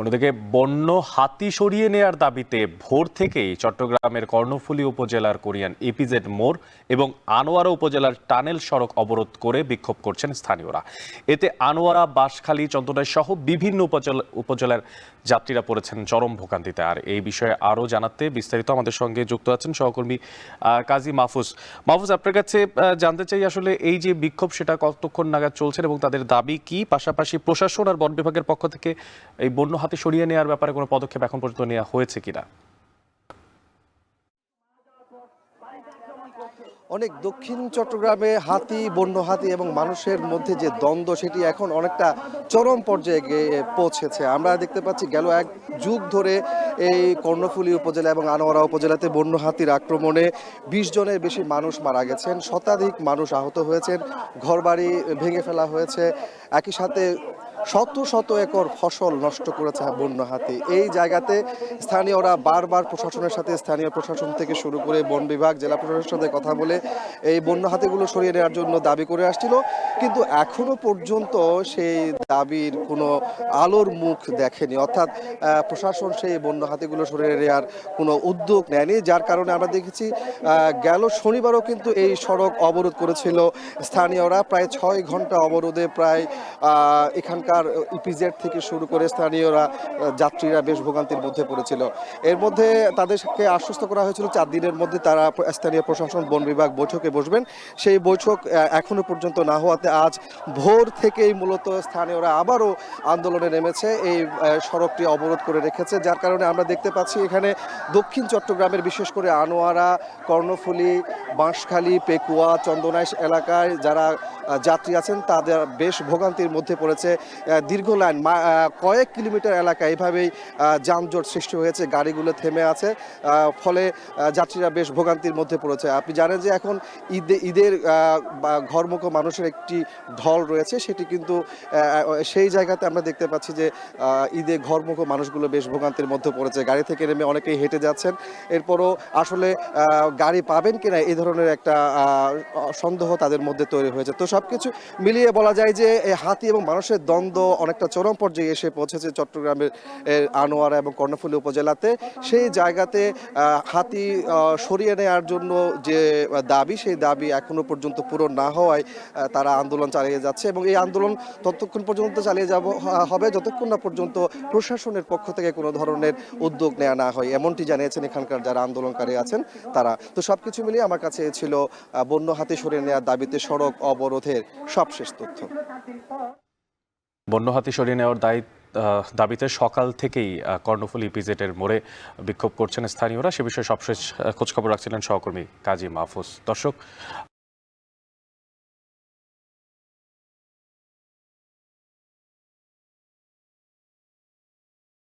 অন্যদিকে বন্য হাতি সরিয়ে নেয়ার দাবিতে ভোর থেকেই চট্টগ্রামের কর্ণফুলী উপজেলার কোরিয়ান ইপিজেড মোড় এবং আনোয়ারা উপজেলার টানেল সড়ক অবরোধ করে বিক্ষোভ করছেন স্থানীয়রা। এতে আনোয়ারা, বাঁশখালী, চন্দনাইশ সহ বিভিন্ন উপজেলার যাত্রীরা পড়েছেন চরম ভোগান্তিতে। আর এই বিষয়ে আরও জানাতে বিস্তারিত আমাদের সঙ্গে যুক্ত আছেন সহকর্মী কাজী মাহফুজ। মাহফুজ, আপনার কাছে জানতে চাই আসলে এই যে বিক্ষোভ সেটা কতক্ষণ নাগাদ চলছে এবং তাদের দাবি কি, পাশাপাশি প্রশাসন আর বন বিভাগের পক্ষ থেকে এই বন্য হাতি সরিয়ে নেওয়ার ব্যাপারে কোনো পদক্ষেপ এখন পর্যন্ত নেওয়া হয়েছে কিনা? অনেক দক্ষিণ চট্টগ্রামে বন্য হাতি এবং মানুষের মধ্যে যে দ্বন্দ্ব সেটি এখন অনেকটা চরম পর্যায়ে গিয়ে পৌঁছেছে। আমরা দেখতে পাচ্ছি গেল এক যুগ ধরে এই কর্ণফুলী উপজেলা এবং আনোয়ারা উপজেলাতে বন্য হাতির আক্রমণে ২০ জনের বেশি মানুষ মারা গেছেন, শতাধিক মানুষ আহত হয়েছেন, ঘরবাড়ি ভেঙে ফেলা হয়েছে, একই সাথে শত শত একর ফসল নষ্ট করেছে বন্য হাতি। এই জায়গাতে স্থানীয়রা বারবার প্রশাসনের সাথে, স্থানীয় প্রশাসন থেকে শুরু করে বন বিভাগ, জেলা প্রশাসনের সাথে কথা বলে এই বন্য হাতিগুলো সরিয়ে নেওয়ার জন্য দাবি করে আসছিল, কিন্তু এখনো পর্যন্ত সেই দাবির কোনো আলোর মুখ দেখেনি। অর্থাৎ প্রশাসন সেই বন্য হাতিগুলো সরিয়ে নেওয়ার কোনো উদ্যোগ নেয়নি, যার কারণে আমরা দেখেছি গেল শনিবারও কিন্তু এই সড়ক অবরোধ করেছিল স্থানীয়রা। প্রায় ৬ ঘন্টা অবরোধে প্রায় এখানকার ইপিজেড থেকে শুরু করে স্থানীয়রা, যাত্রীরা বেশ ভোগান্তির মধ্যে পড়েছিল। এর মধ্যে তাদেরকে আশ্বস্ত করা হয়েছিল ৪ দিনের মধ্যে তারা স্থানীয় প্রশাসন, বন বিভাগ বৈঠকে বসবেন। সেই বৈঠক এখনো পর্যন্ত না হওয়াতে আজ ভোর থেকেই মূলত স্থানীয়রা আবারও আন্দোলনে নেমেছে, এই সড়কটি অবরোধ করে রেখেছে। যার কারণে আমরা দেখতে পাচ্ছি এখানে দক্ষিণ চট্টগ্রামের বিশেষ করে আনোয়ারা, কর্ণফুলী, বাঁশখালী, পেকুয়া, চন্দনাইশ এলাকায় যারা যাত্রী আছেন তাদের বেশ ভোগান্তির মধ্যে পড়েছে। দীর্ঘ লাইন, কয়েক কিলোমিটার এলাকা এভাবেই যানজট সৃষ্টি হয়েছে, গাড়িগুলো থেমে আছে, ফলে যাত্রীরা বেশ ভোগান্তির মধ্যে পড়েছে। আপনি জানেন যে এখন ঈদের ঘরমুখো মানুষের একটি ঢল রয়েছে, সেটি কিন্তু সেই জায়গাতে আমরা দেখতে পাচ্ছি যে ঈদে ঘরমুখো মানুষগুলো বেশ ভোগান্তির মধ্যে পড়েছে। গাড়ি থেকে নেমে অনেকেই হেঁটে যাচ্ছেন, এরপরও আসলে গাড়ি পাবেন কিনা এই ধরনের একটা সন্দেহ তাদের মধ্যে তৈরি হয়েছে। তো সবকিছু মিলিয়ে বলা যায় যে হাতি এবং মানুষের দ্বন্দ্ব অনেকটা চরম পর্যায়ে এসে পৌঁছেছে চট্টগ্রামের আনোয়ারা এবং কর্ণফুলী উপজেলাতে। সেই জায়গাতে হাতি সরিয়ে নেওয়ার জন্য যে দাবি, সেই দাবি এখনো পর্যন্ত পূরণ না হওয়ায় তারা আন্দোলন চালিয়ে যাচ্ছে এবং এই আন্দোলন ততক্ষণ পর্যন্ত চালিয়ে হবে যতক্ষণ না পর্যন্ত প্রশাসনের পক্ষ থেকে কোনো ধরনের উদ্যোগ নেওয়া না হয়, এমনটি জানিয়েছেন এখানকার যারা আন্দোলনকারী আছেন তারা। তো সবকিছু মিলিয়ে আমার কাছে ছিল বন্য হাতি সরিয়ে নেওয়ার দাবিতে সড়ক অবরোধের সবশেষ তথ্য। বন্য হাতি সরিয়ে নেওয়ার দাবিতে সকাল থেকেই কর্ণফুলী ইপিজেডের মোড়ে বিক্ষোভ করছেন স্থানীয়রা। সে বিষয়ে সবশেষ খোঁজখবর রাখছিলেন সহকর্মী কাজী মাহফুজ। দর্শক,